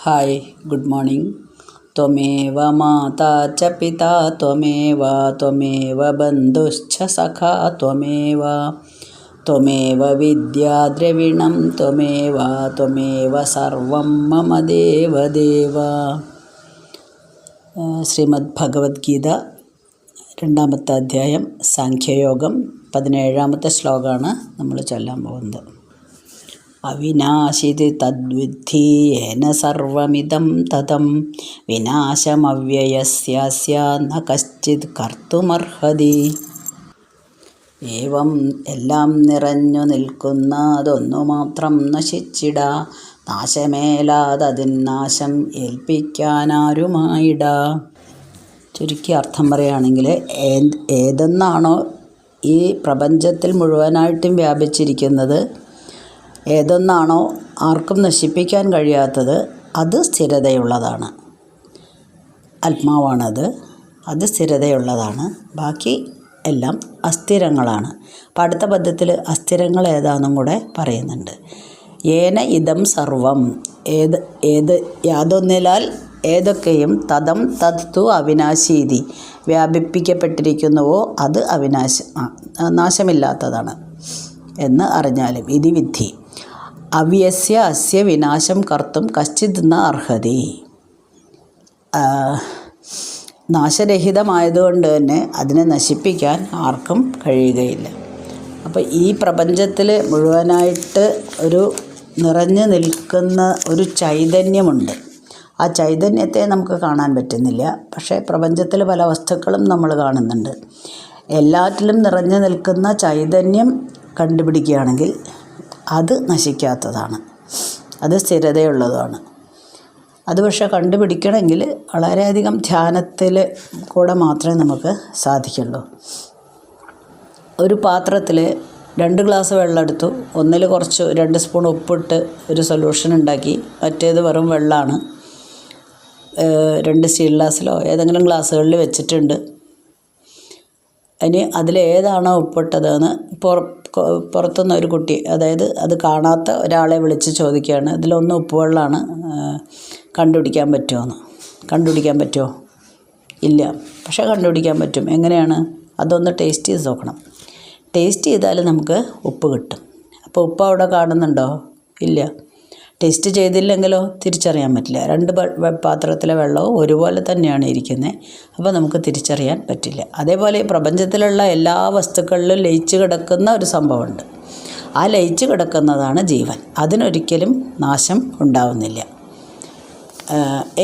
Hi good morning. त्वमेव माता च पिता त्वमेव बन्धुश्च सखा त्वमेव विद्या द्रविणं त्वमेव सर्वं मम देवदेव। ശ്രീമദ് ഭഗവത്ഗീത 2-ാമത്തെ അധ്യായം സാഖ്യയോഗം 17-ാമത്തെ ശ്ലോകമാണ് നമ്മൾ ചൊല്ലാൻ പോകുന്നത്. അവിനാശിതി തദ്വിദ്ധി യേന സർവമിദം തതം വിനാശമവ്യയസ്യ ന കശ്ചിത് കർത്തുമർഹതി. ഏവം എല്ലാം നിറഞ്ഞു നിൽക്കുന്ന അതൊന്നു മാത്രം നശിച്ചിട, നാശമേലാതതിന്നാശം ഏൽപ്പിക്കാനാരുമായിട. ചുരുക്കി അർത്ഥം പറയുകയാണെങ്കിൽ, ഏതെന്നാണോ ഈ പ്രപഞ്ചത്തിൽ മുഴുവനായിട്ടും വ്യാപിച്ചിരിക്കുന്നത്, ഏതൊന്നാണോ ആർക്കും നശിപ്പിക്കാൻ കഴിയാത്തത്, അത് സ്ഥിരതയുള്ളതാണ്. ആത്മാവാണത്, അത് സ്ഥിരതയുള്ളതാണ്. ബാക്കി എല്ലാം അസ്ഥിരങ്ങളാണ്. അപ്പം അടുത്ത പദ്യത്തിൽ അസ്ഥിരങ്ങൾ ഏതാണെന്നും കൂടെ പറയുന്നുണ്ട്. ഏന ഇദം സർവം, യാതൊന്നിലാൽ ഏതൊക്കെയും തദം തത്തു അവിനാശീതി വ്യാപിപ്പിക്കപ്പെട്ടിരിക്കുന്നുവോ അത് നാശമില്ലാത്തതാണ് എന്ന് അറിഞ്ഞാലും ഇതി വിദ്ധി അവ്യസ്യ അസ്യ വിനാശം കർത്തും കശ്ചിത് ന അർഹതി. നാശരഹിതമായതുകൊണ്ട് തന്നെ അതിനെ നശിപ്പിക്കാൻ ആർക്കും കഴിയുകയില്ല. അപ്പോൾ ഈ പ്രപഞ്ചത്തിൽ മുഴുവനായിട്ട് ഒരു നിറഞ്ഞു നിൽക്കുന്ന ഒരു ചൈതന്യമുണ്ട്. ആ ചൈതന്യത്തെ നമുക്ക് കാണാൻ പറ്റുന്നില്ല, പക്ഷേ പ്രപഞ്ചത്തിൽ പല വസ്തുക്കളും നമ്മൾ കാണുന്നുണ്ട്. എല്ലാറ്റിലും നിറഞ്ഞു നിൽക്കുന്ന ചൈതന്യം കണ്ടുപിടിക്കുകയാണെങ്കിൽ അത് നശിക്കാത്തതാണ്, അത് സ്ഥിരതയുള്ളതാണ്. അത് പക്ഷേ കണ്ടുപിടിക്കണമെങ്കിൽ വളരെയധികം ധ്യാനത്തിൽ കൂടെ മാത്രമേ നമുക്ക് സാധിക്കുള്ളൂ. ഒരു പാത്രത്തിൽ 2 ഗ്ലാസ് വെള്ളം എടുത്തു, ഒന്നിൽ കുറച്ച് 2 സ്പൂൺ ഉപ്പിട്ട് ഒരു സൊല്യൂഷൻ ഉണ്ടാക്കി, മറ്റേത് വെറും വെള്ളമാണ്. 2 സ്റ്റീൽ ഗ്ലാസ്സിലോ ഏതെങ്കിലും ഗ്ലാസ്സുകളിൽ വെച്ചിട്ടുണ്ട്. ഇനി അതിലേതാണോ ഉപ്പിട്ടതെന്ന് പുറത്തുനിന്ന് ഒരു കുട്ടി, അതായത് അത് കാണാത്ത ഒരാളെ വിളിച്ച് ചോദിക്കുകയാണ്, ഇതിലൊന്ന് ഉപ്പുവെള്ളമാണ്, കണ്ടുപിടിക്കാൻ പറ്റുമോ? ഇല്ല. പക്ഷേ കണ്ടുപിടിക്കാൻ പറ്റും. എങ്ങനെയാണ്? അതൊന്ന് ടേസ്റ്റ് ചെയ്ത് നോക്കണം. ടേസ്റ്റ് ചെയ്താൽ നമുക്ക് ഉപ്പ് കിട്ടും. അപ്പോൾ ഉപ്പ് അവിടെ കാണുന്നുണ്ടോ? ഇല്ല. ടേസ്റ്റ് ചെയ്തില്ലെങ്കിലോ തിരിച്ചറിയാൻ പറ്റില്ല. 2 പാത്രത്തിലെ വെള്ളവും ഒരുപോലെ തന്നെയാണ് ഇരിക്കുന്നത്. അപ്പോൾ നമുക്ക് തിരിച്ചറിയാൻ പറ്റില്ല. അതേപോലെ ഈ പ്രപഞ്ചത്തിലുള്ള എല്ലാ വസ്തുക്കളിലും ലയിച്ച് കിടക്കുന്ന ഒരു സംഭവമുണ്ട്. ആ ലയിച്ച് കിടക്കുന്നതാണ് ജീവൻ. അതിനൊരിക്കലും നാശം ഉണ്ടാവുന്നില്ല.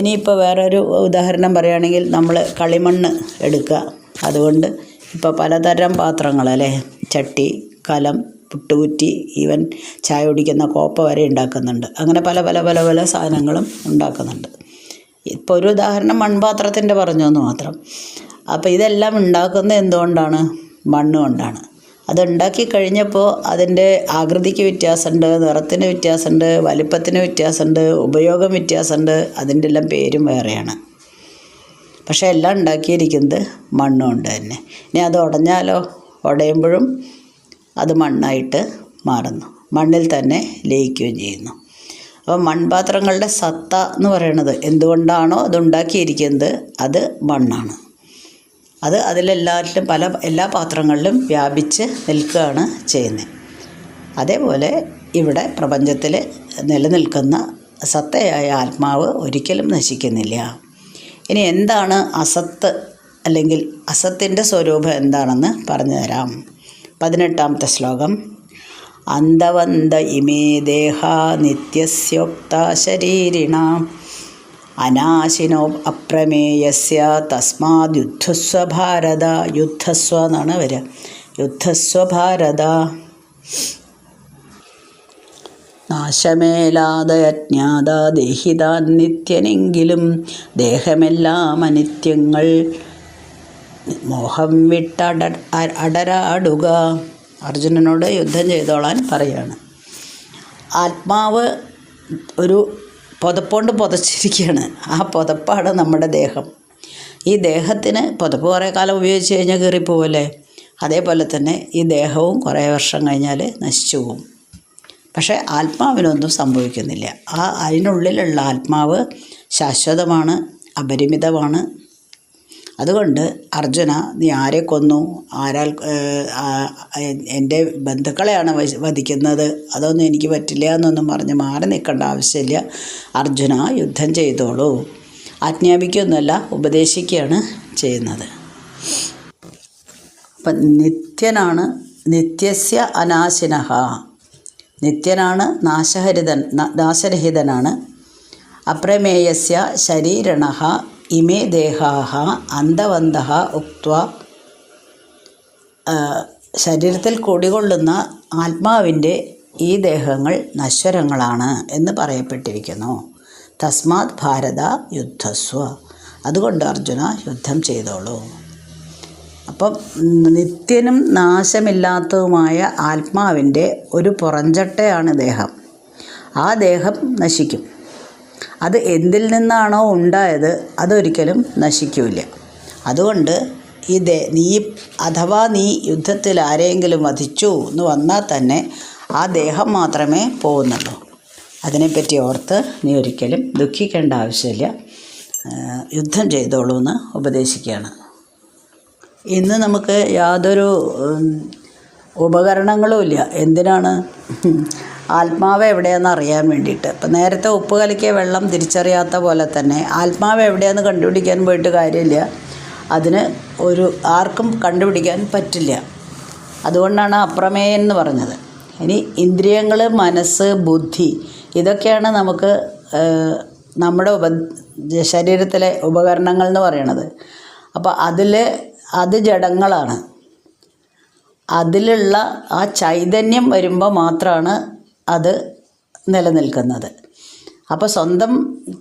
ഇനിയിപ്പോൾ വേറൊരു ഉദാഹരണം പറയുകയാണെങ്കിൽ, നമ്മൾ കളിമണ്ണ് എടുക്കുക. അതുകൊണ്ട് ഇപ്പോൾ പലതരം പാത്രങ്ങൾ, അല്ലേ, ചട്ടി, കലം, പുട്ടുകുറ്റി, ഈവൻ ചായ കുടിക്കുന്ന കോപ്പ വരെ ഉണ്ടാക്കുന്നുണ്ട്. അങ്ങനെ പല സാധനങ്ങളും ഉണ്ടാക്കുന്നുണ്ട്. ഇപ്പോൾ ഒരു ഉദാഹരണം മൺപാത്രത്തിൻ്റെ പറഞ്ഞു എന്ന് മാത്രം. അപ്പോൾ ഇതെല്ലാം ഉണ്ടാക്കുന്നത് എന്തുകൊണ്ടാണ്? മണ്ണ് കൊണ്ടാണ്. അതുണ്ടാക്കി കഴിഞ്ഞപ്പോൾ അതിൻ്റെ ആകൃതിക്ക് വ്യത്യാസമുണ്ട്, നിറത്തിന് വ്യത്യാസമുണ്ട്, വലിപ്പത്തിന് വ്യത്യാസമുണ്ട്, ഉപയോഗം വ്യത്യാസമുണ്ട്, അതിൻ്റെ എല്ലാം പേരും വേറെയാണ്. പക്ഷേ എല്ലാം ഉണ്ടാക്കിയിരിക്കുന്നത് മണ്ണുകൊണ്ട് തന്നെ. ഇനി അത് ഉടഞ്ഞാലോ? ഉടയുമ്പോഴും അത് മണ്ണായിട്ട് മാറുന്നു, മണ്ണിൽ തന്നെ ലയിക്കുകയും ചെയ്യുന്നു. അപ്പോൾ മൺപാത്രങ്ങളുടെ സത്ത എന്ന് പറയുന്നത് എന്തുകൊണ്ടാണോ അതുണ്ടാക്കിയിരിക്കുന്നത്, അത് മണ്ണാണ്. അത് അതിലെല്ലാറ്റിലും എല്ലാ പാത്രങ്ങളിലും വ്യാപിച്ച് നിൽക്കുകയാണ് ചെയ്യുന്നത്. അതേപോലെ ഇവിടെ പ്രപഞ്ചത്തിൽ നിലനിൽക്കുന്ന സത്തയായ ആത്മാവ് ഒരിക്കലും നശിക്കുന്നില്ല. ഇനി എന്താണ് അസത്ത്, അല്ലെങ്കിൽ അസത്തിൻ്റെ സ്വരൂപം എന്താണെന്ന് പറഞ്ഞു തരാം. 18-ാമത്തെ ശ്ലോകം. അന്തവന്ത ഇമേ ദേഹ നിത്യസ്യോക്ത ശരീരിണാം അനാശിനോ അപ്രമേയസ്യ തസ്മാത് യുദ്ധസ്വ ഭാരത. യുദ്ധസ്വ എന്നാണ് വരിക. യുദ്ധസ്വ ഭാരത. നാശമേലാതെ അജ്ഞാത ദേഹിതാൻ നിത്യനെങ്കിലും ദേഹമെല്ലാം അനിത്യങ്ങൾ മോഹം അടരാടുക. അർജുനനോട് യുദ്ധം ചെയ്തോളാൻ പറയാണ്. ആത്മാവ് ഒരു പുതപ്പുകൊണ്ട് പുതച്ചിരിക്കുകയാണ്. ആ പുതപ്പാണ് നമ്മുടെ ദേഹം. ഈ ദേഹത്തിന് പുതപ്പ് കുറേ കാലം ഉപയോഗിച്ച് കഴിഞ്ഞാൽ കീറിപ്പോവല്ലേ? അതേപോലെ തന്നെ ഈ ദേഹവും കുറേ വർഷം കഴിഞ്ഞാൽ നശിച്ചു പോകും. പക്ഷേ ആത്മാവിനൊന്നും സംഭവിക്കുന്നില്ല. അതിനുള്ളിലുള്ള ആത്മാവ് ശാശ്വതമാണ്, അപരിമിതമാണ്. അതുകൊണ്ട് അർജുന, നീ ആരെ കൊന്നു, എൻ്റെ ബന്ധുക്കളെയാണ് വധിക്കുന്നത്, അതൊന്നും എനിക്ക് പറ്റില്ല എന്നൊന്നും പറഞ്ഞ് മാറി നിൽക്കേണ്ട ആവശ്യമില്ല. അർജുന, യുദ്ധം ചെയ്തോളൂ. ആജ്ഞാപിക്കുകയൊന്നുമല്ല, ഉപദേശിക്കുകയാണ് ചെയ്യുന്നത്. അപ്പം നിത്യനാണ്, നിത്യസ്യ അനാശിനഃ, നിത്യനാണ്, നാശരഹിതനാണ്. അപ്രമേയസ്യ ശരീരണഃ ഇമേ ദേഹാഃ അന്തവന്തഃ ഉക്ത്വാ, ശരീരത്തിൽ കുടികൊള്ളുന്ന ആത്മാവിൻ്റെ ഈ ദേഹങ്ങൾ നശ്വരങ്ങളാണ് എന്ന് പറയപ്പെട്ടിരിക്കുന്നു. തസ്മാത് ഭാരത യുദ്ധസ്വ, അതുകൊണ്ട് അർജുന യുദ്ധം ചെയ്തോളൂ. അപ്പം നിത്യനും നാശമില്ലാത്തതുമായ ആത്മാവിൻ്റെ ഒരു പുറംചട്ടയാണ് ദേഹം. ആ ദേഹം നശിക്കും. അത് എന്തിൽ നിന്നാണോ ഉണ്ടായത് അതൊരിക്കലും നശിക്കില്ല. അതുകൊണ്ട് അഥവാ നീ യുദ്ധത്തിൽ ആരെയെങ്കിലും വധിച്ചു എന്ന് വന്നാൽ തന്നെ ആ ദേഹം മാത്രമേ പോകുന്നുള്ളൂ. അതിനെപ്പറ്റി ഓർത്ത് നീ ഒരിക്കലും ദുഃഖിക്കേണ്ട ആവശ്യമില്ല. യുദ്ധം ചെയ്തോളൂ എന്ന് ഉപദേശിക്കുകയാണ്. ഇന്ന് നമുക്ക് യാതൊരു ഉപകരണങ്ങളുമില്ല. എന്തിനാണ്? ആത്മാവ് എവിടെയാണെന്ന് അറിയാൻ വേണ്ടിയിട്ട്. ഇപ്പം നേരത്തെ ഉപ്പ് കലക്കിയ വെള്ളം തിരിച്ചറിയാത്ത പോലെ തന്നെ ആത്മാവ് എവിടെയാണെന്ന് കണ്ടുപിടിക്കാൻ പോയിട്ട് കാര്യമില്ല. അതിന് ആർക്കും കണ്ടുപിടിക്കാൻ പറ്റില്ല. അതുകൊണ്ടാണ് അപ്രമേയൻ എന്ന് പറഞ്ഞത്. ഇനി ഇന്ദ്രിയങ്ങൾ, മനസ്സ്, ബുദ്ധി, ഇതൊക്കെയാണ് നമുക്ക് നമ്മുടെ ശരീരത്തിലെ ഉപകരണങ്ങൾ എന്ന് പറയണത്. അപ്പോൾ അത് ജഡങ്ങളാണ്. അതിലുള്ള ആ ചൈതന്യം വരുമ്പോൾ മാത്രമാണ് അത് നിലനിൽക്കുന്നത്. അപ്പോൾ സ്വന്തം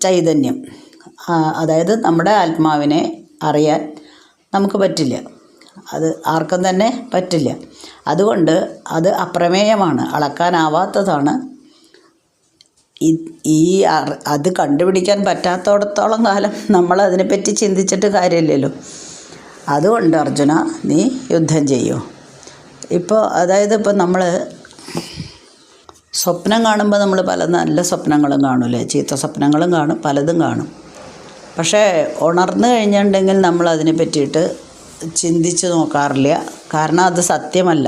ചൈതന്യം, അതായത് നമ്മുടെ ആത്മാവിനെ അറിയാൻ നമുക്ക് പറ്റില്ല. അത് ആർക്കും തന്നെ പറ്റില്ല. അതുകൊണ്ട് അത് അപ്രമേയമാണ്, അളക്കാനാവാത്തതാണ്. അത് കണ്ടുപിടിക്കാൻ പറ്റാത്തടത്തോളം കാലം നമ്മൾ അതിനെപ്പറ്റി ചിന്തിച്ചിട്ട് കാര്യമില്ലല്ലോ. അതുകൊണ്ട് അർജുന, നീ യുദ്ധം ചെയ്യൂ. ഇപ്പോൾ നമ്മൾ സ്വപ്നം കാണുമ്പോൾ നമ്മൾ പല നല്ല സ്വപ്നങ്ങളും കാണൂലേ, ചീത്ത സ്വപ്നങ്ങളും കാണും, പലതും കാണും. പക്ഷേ ഉണർന്നു കഴിഞ്ഞിട്ടുണ്ടെങ്കിൽ നമ്മൾ അതിനെ പറ്റിയിട്ട് ചിന്തിച്ച് നോക്കാറില്ല. കാരണം അത് സത്യമല്ല.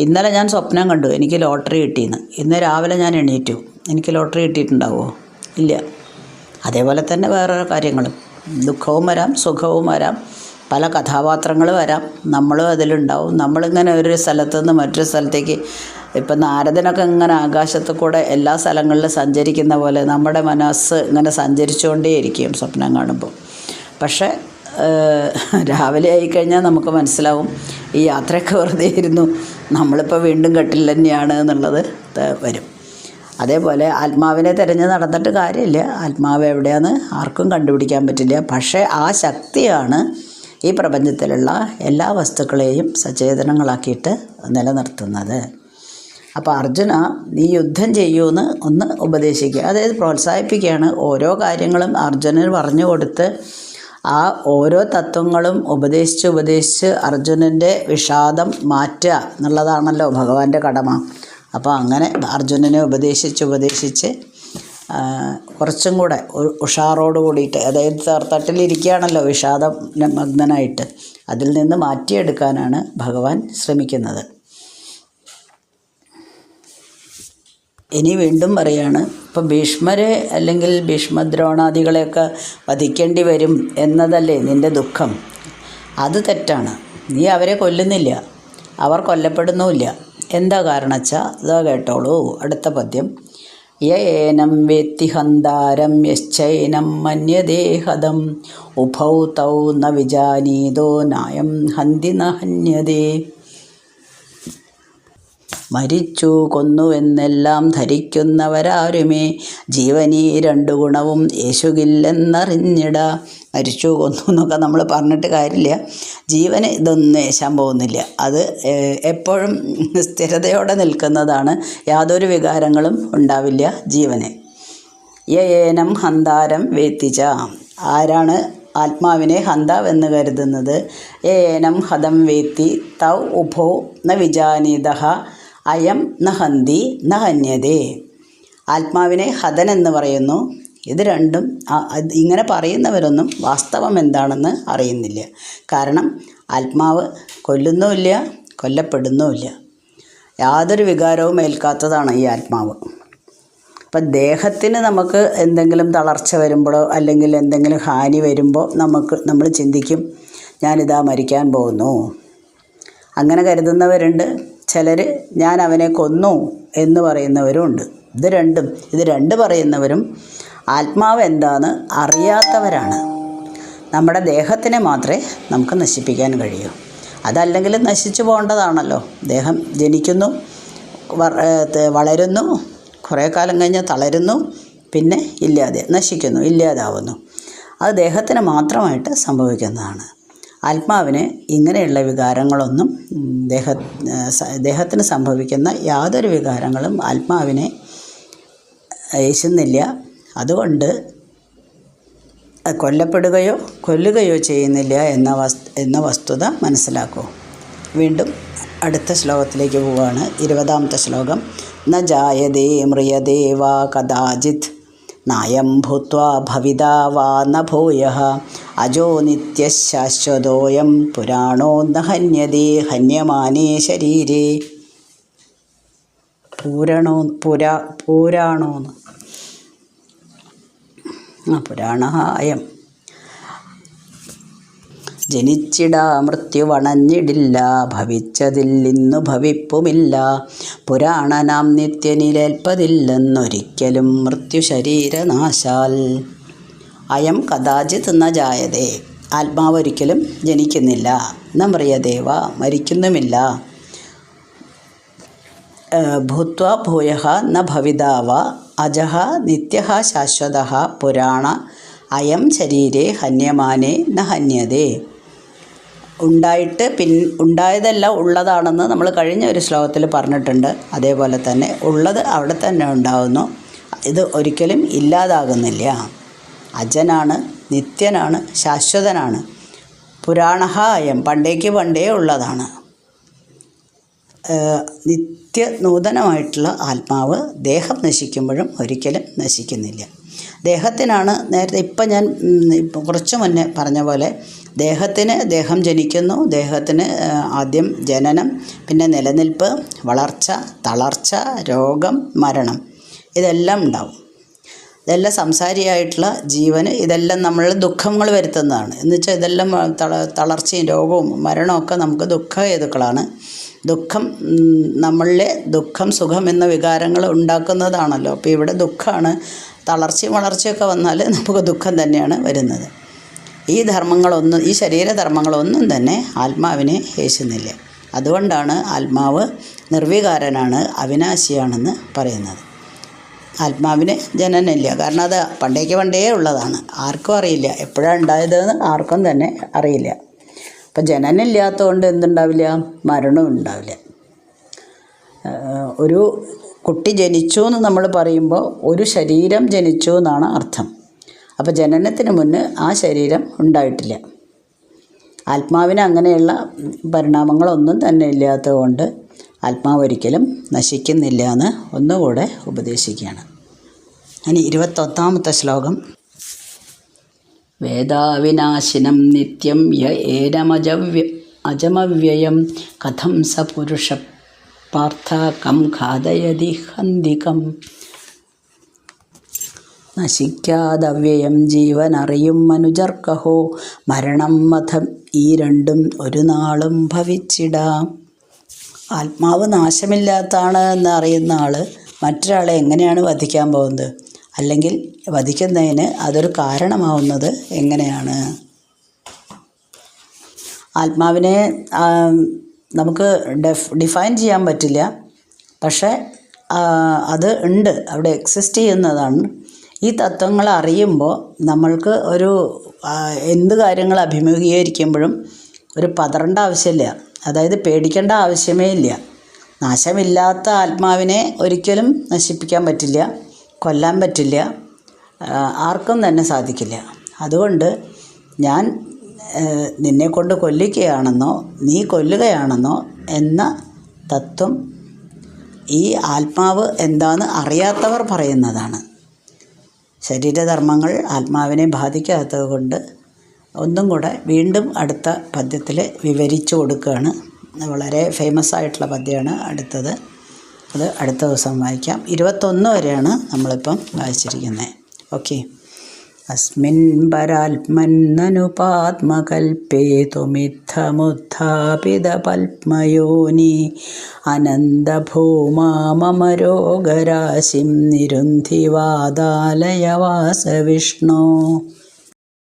ഇന്നലെ ഞാൻ സ്വപ്നം കണ്ടു, എനിക്ക് ലോട്ടറി കിട്ടിയെന്ന്. ഇന്ന് രാവിലെ ഞാൻ എണീറ്റു, എനിക്ക് ലോട്ടറി കിട്ടിയിട്ടുണ്ടാവുമോ? ഇല്ല. അതേപോലെ തന്നെ വേറെ കാര്യങ്ങളും, ദുഃഖവും വരാം, സുഖവും വരാം, പല കഥാപാത്രങ്ങൾ വരാം, നമ്മളും അതിലുണ്ടാവും. നമ്മളിങ്ങനെ ഒരു സ്ഥലത്തു നിന്ന് മറ്റൊരു സ്ഥലത്തേക്ക്, ഇപ്പം നാരദനൊക്കെ ഇങ്ങനെ ആകാശത്ത് കൂടെ എല്ലാ സ്ഥലങ്ങളിലും സഞ്ചരിക്കുന്ന പോലെ നമ്മുടെ മനസ്സ് ഇങ്ങനെ സഞ്ചരിച്ചുകൊണ്ടേയിരിക്കും സ്വപ്നം കാണുമ്പോൾ. പക്ഷേ രാവിലെ ആയിക്കഴിഞ്ഞാൽ നമുക്ക് മനസ്സിലാവും ഈ യാത്രയൊക്കെ വെറുതെ ഇരുന്നു, നമ്മളിപ്പോൾ വീണ്ടും കട്ടിൽ തന്നെയാണ് എന്നുള്ളത് വരും. അതേപോലെ ആത്മാവിനെ തിരഞ്ഞ് നടന്നിട്ട് കാര്യമില്ല. ആത്മാവ് എവിടെയാണെന്ന് ആർക്കും കണ്ടുപിടിക്കാൻ പറ്റില്ല. പക്ഷേ ആ ശക്തിയാണ് ഈ പ്രപഞ്ചത്തിലുള്ള എല്ലാ വസ്തുക്കളെയും സചേതനങ്ങളാക്കിയിട്ട് നിലനിർത്തുന്നത്. അപ്പോൾ അർജുന, നീ യുദ്ധം ചെയ്യൂന്ന് ഒന്ന് ഉപദേശിക്കുക, അതായത് പ്രോത്സാഹിപ്പിക്കുകയാണ്. ഓരോ കാര്യങ്ങളും അർജുനന് പറഞ്ഞു കൊടുത്ത് ആ ഓരോ തത്വങ്ങളും ഉപദേശിച്ച് അർജുനൻ്റെ വിഷാദം മാറ്റുക എന്നുള്ളതാണല്ലോ ഭഗവാന്റെ കടമ. അപ്പോൾ അങ്ങനെ അർജുനനെ ഉപദേശിച്ച് കുറച്ചും കൂടെ ഉഷാറോട് കൂടിയിട്ട്, അതായത് തട്ടിലിരിക്കുകയാണല്ലോ വിഷാദമഗ്നനായിട്ട്, അതിൽ നിന്ന് മാറ്റിയെടുക്കാനാണ് ഭഗവാൻ ശ്രമിക്കുന്നത്. ഇനി വീണ്ടും പറയാണ്, ഇപ്പം ഭീഷ്മരെ അല്ലെങ്കിൽ ഭീഷ്മദ്രോണാദികളെയൊക്കെ വധിക്കേണ്ടി വരും എന്നതല്ലേ നിൻ്റെ ദുഃഖം? അത് തെറ്റാണ്. നീ അവരെ കൊല്ലുന്നില്ല, അവർ കൊല്ലപ്പെടുന്നുമില്ല. എന്താ കാരണച്ചാൽ ഇതാ കേട്ടോളൂ. അടുത്ത പദ്യം. യേനം വേത്തി ഹന്താരം യശ്ചൈനം മന്യതേ ഹതം ഉഭൗ തൗ ന വിജാനീതോ നായം ഹന്തി ന ഹന്യതേ. മരിച്ചു കൊന്നുവെന്നെല്ലാം ധരിക്കുന്നവരാരുമേ ജീവനീ രണ്ടു ഗുണവും യേശുകില്ലെന്നറിഞ്ഞിട. മരിച്ചു കൊന്നു എന്നൊക്കെ നമ്മൾ പറഞ്ഞിട്ട് കാര്യമില്ല. ജീവന് ഇതൊന്നും ഏശാൻ പോകുന്നില്ല. അത് എപ്പോഴും സ്ഥിരതയോടെ നിൽക്കുന്നതാണ്. യാതൊരു വികാരങ്ങളും ഉണ്ടാവില്ല ജീവന്. യേനം ഹന്താരം വേത്തിച്ച, ആരാണ് ആത്മാവിനെ ഹന്താവെന്ന് കരുതുന്നത്? യേനം ഹതം വേത്തി തൗ ഉഭോ ന വിജാനീതഃ. അയം ന ഹന്തി ന ഹന്യതേ. ആത്മാവിനെ ഹതൻ എന്ന് പറയുന്നു. ഇത് രണ്ടും ഇങ്ങനെ പറയുന്നവരൊന്നും വാസ്തവം എന്താണെന്ന് അറിയുന്നില്ല. കാരണം ആത്മാവ് കൊല്ലുന്നുമില്ല, കൊല്ലപ്പെടുന്നുമില്ല. യാതൊരു വികാരവും ഏൽക്കാത്തതാണ് ഈ ആത്മാവ്. അപ്പം ദേഹത്തിന് നമുക്ക് എന്തെങ്കിലും തളർച്ച വരുമ്പോഴോ അല്ലെങ്കിൽ എന്തെങ്കിലും ഹാനി വരുമ്പോൾ നമ്മൾ ചിന്തിക്കും, ഞാനിതാ മരിക്കാൻ പോകുന്നു. അങ്ങനെ കരുതുന്നവരുണ്ട്. ചിലർ ഞാൻ അവനെ കൊന്നു എന്ന് പറയുന്നവരുമുണ്ട്. ഇത് രണ്ട് പറയുന്നവരും ആത്മാവ് എന്താണെന്ന് അറിയാത്തവരാണ്. നമ്മുടെ ദേഹത്തിനെ മാത്രമേ നമുക്ക് നശിപ്പിക്കാൻ കഴിയൂ. അതല്ലെങ്കിൽ നശിച്ചു പോകേണ്ടതാണല്ലോ. ദേഹം ജനിക്കുന്നു, വളരുന്നു, കുറേ കാലം കഴിഞ്ഞ് തളരുന്നു, പിന്നെ നശിക്കുന്നു, ഇല്ലാതാവുന്നു. അത് ദേഹത്തിന് മാത്രമായിട്ട് സംഭവിക്കുന്നതാണ്. ആത്മാവിന് ഇങ്ങനെയുള്ള വികാരങ്ങളൊന്നും ദേഹത്തിന് സംഭവിക്കുന്ന യാതൊരു വികാരങ്ങളും ആത്മാവിനെ ഏശുന്നില്ല. അതുകൊണ്ട് കൊല്ലുകയോ ചെയ്യുന്നില്ല എന്ന വസ്തുത മനസ്സിലാക്കൂ. വീണ്ടും അടുത്ത ശ്ലോകത്തിലേക്ക് പോവുകയാണ്. 20ാമത്തെ ശ്ലോകം. ന ജായതേ മ്രിയതേ വാ കദാചിത് നായം ഭൂത്വാ ഭവിതാ വാ ന ഭൂയഃ അജോ നിത്യശാശ്വതോയം പുരാണോ ന ഹന്യതേ ഹന്യമാനേ ശരീരേ. പുരാണോന്ന് പുരാണ അയം. ജനിച്ചിട മൃത്യുവണഞ്ഞിടില്ല, ഭവിച്ചതില്ലിന്നു ഭവിപ്പുമില്ല, പുരാണനാം നിത്യനിലേൽപ്പതില്ലെന്നൊരിക്കലും മൃത്യു ശരീരനാശാൽ. അയം കദാചിത് ന ജായതേ. ആത്മാവ് ഒരിക്കലും ജനിക്കുന്നില്ല. ന മ്രിയതേവ, മരിക്കുന്നുമില്ല. ഭൂത്വാ ഭൂയഃ ന ഭവിതാവ അജഃ നിത്യഃ ശാശ്വതഃ പുരാണ അയം ശരീരേ ഹന്യമാനേ ന ഹന്യതേ. ഉണ്ടായതെല്ലാം ഉള്ളതാണെന്ന് നമ്മൾ കഴിഞ്ഞ ഒരു ശ്ലോകത്തിൽ പറഞ്ഞിട്ടുണ്ട്. അതേപോലെ തന്നെ ഉള്ളത് അവിടെ തന്നെ ഉണ്ടാകുന്നു. ഇത് ഒരിക്കലും ഇല്ലാതാകുന്നില്ല. അജനാണ്, നിത്യനാണ്, ശാശ്വതനാണ്. പുരാണഃ അയം, പണ്ടേ ഉള്ളതാണ്. നൂതനമായിട്ടുള്ള ആത്മാവ് ദേഹം നശിക്കുമ്പോഴും ഒരിക്കലും നശിക്കുന്നില്ല. ദേഹത്തിനാണ് നേരത്തെ ഞാൻ കുറച്ച് മുന്നേ പറഞ്ഞ പോലെ ദേഹം ജനിക്കുന്നു. ദേഹത്തിന് ആദ്യം ജനനം, പിന്നെ നിലനിൽപ്പ്, വളർച്ച, തളർച്ച, രോഗം, മരണം, ഇതെല്ലാം ഉണ്ടാവും. ഇതെല്ലാം സംസാരിയായിട്ടുള്ള ജീവന് ഇതെല്ലാം നമ്മൾ ദുഃഖങ്ങൾ വരുത്തുന്നതാണ്. എന്നുവെച്ചാൽ ഇതെല്ലാം തളർച്ചയും രോഗവും മരണമൊക്കെ നമുക്ക് ദുഃഖഹേതുക്കളാണ്. ദുഃഖം നമ്മളിലെ ദുഃഖം സുഖം എന്ന വികാരങ്ങൾ ഉണ്ടാക്കുന്നതാണല്ലോ. അപ്പോൾ ഇവിടെ ദുഃഖമാണ്. തളർച്ചയും വളർച്ചയൊക്കെ വന്നാൽ നമുക്ക് ദുഃഖം തന്നെയാണ് വരുന്നത്. ഈ ശരീരധർമ്മങ്ങളൊന്നും തന്നെ ആത്മാവിനെ ഏശുന്നില്ല. അതുകൊണ്ടാണ് ആത്മാവ് നിർവികാരനാണ്, അവിനാശിയാണെന്ന് പറയുന്നത്. ആത്മാവിന് ജനനമില്ല. കാരണം അത് പണ്ടേ ഉള്ളതാണ്. ആർക്കും അറിയില്ല, എപ്പോഴാണ് ഉണ്ടായതെന്ന് ആർക്കും തന്നെ അറിയില്ല. അപ്പം ജനനമില്ലാത്തതുകൊണ്ട് എന്തുണ്ടാവില്ല? മരണവും ഉണ്ടാവില്ല. ഒരു കുട്ടി ജനിച്ചു എന്ന് നമ്മൾ പറയുമ്പോൾ ഒരു ശരീരം ജനിച്ചു എന്നാണ് അർത്ഥം. അപ്പോൾ ജനനത്തിന് മുന്നേ ആ ശരീരം ഉണ്ടായിട്ടില്ല. ആത്മാവിന് അങ്ങനെയുള്ള പരിണാമങ്ങളൊന്നും തന്നെ ഇല്ലാത്തതുകൊണ്ട് ആത്മാവ് ഒരിക്കലും നശിക്കുന്നില്ല എന്ന് ഒന്നുകൂടെ ഉപദേശിക്കുകയാണ്. ഇനി 21ാമത്തെ ശ്ലോകം. വേദാവിനാശിനം നിത്യം യ ഏനമജമവ്യയം കഥം സ പുരുഷ പാർത്ഥ കം ഖാദയതി ഹന്തികം. നശിക്കാതവ്യയം ജീവൻ അറിയും മനുജർക്കഹോ മരണം മതം ഈ രണ്ടും ഒരു നാളും ഭവിച്ചിടാം. ആത്മാവ് നാശമില്ലാത്തതാണ് എന്ന് അറിയുന്ന ആൾ മറ്റൊരാളെ എങ്ങനെയാണ് വധിക്കാൻ പോകുന്നത്? അല്ലെങ്കിൽ വധിക്കുന്നതിന് അതൊരു കാരണമാവുന്നത് എങ്ങനെയാണ്? ആത്മാവിനെ നമുക്ക് ഡിഫൈൻ ചെയ്യാൻ പറ്റില്ല. പക്ഷേ അത് ഉണ്ട്, അവിടെ എക്സിസ്റ്റ് ചെയ്യുന്നതാണ്. ഈ തത്വങ്ങൾ അറിയുമ്പോൾ നമ്മൾക്ക് എന്ത് കാര്യങ്ങൾ അഭിമുഖീകരിക്കുമ്പോഴും ഒരു പതറേണ്ട ആവശ്യമില്ല. അതായത് പേടിക്കേണ്ട ആവശ്യമേ ഇല്ല. നാശമില്ലാത്ത ആത്മാവിനെ ഒരിക്കലും നശിപ്പിക്കാൻ പറ്റില്ല, കൊല്ലാൻ പറ്റില്ല, ആർക്കും തന്നെ സാധിക്കില്ല. അതുകൊണ്ട് ഞാൻ നിന്നെക്കൊണ്ട് കൊല്ലിക്കുകയാണെന്നോ നീ കൊല്ലുകയാണെന്നോ എന്ന തത്വം ഈ ആത്മാവ് എന്താണെന്ന് അറിയാത്തവർ പറയുന്നതാണ്. ശരീരധർമ്മങ്ങൾ ആത്മാവിനെ ബാധിക്കാത്തത് കൊണ്ട് ഒന്നും കൂടെ വീണ്ടും അടുത്ത പദ്യത്തിൽ വിവരിച്ചു കൊടുക്കുകയാണ്. വളരെ ഫേമസ് ആയിട്ടുള്ള പദ്യമാണ് അടുത്തത്. അത് അടുത്ത ദിവസം വായിക്കാം. 21 വരെയാണ് നമ്മളിപ്പം വായിച്ചിരിക്കുന്നത്. ഓക്കെ. അസ്മിൻ പരാത്മന്നനുപാത്മകൽപ്പേതുമിത്തമുത്ഥാപിത പത്മയോനി അനന്തഭൂമാ മമ രോഗരാശിം നിരുന്ധിവാദാലയ വാസവിഷ്ണോ.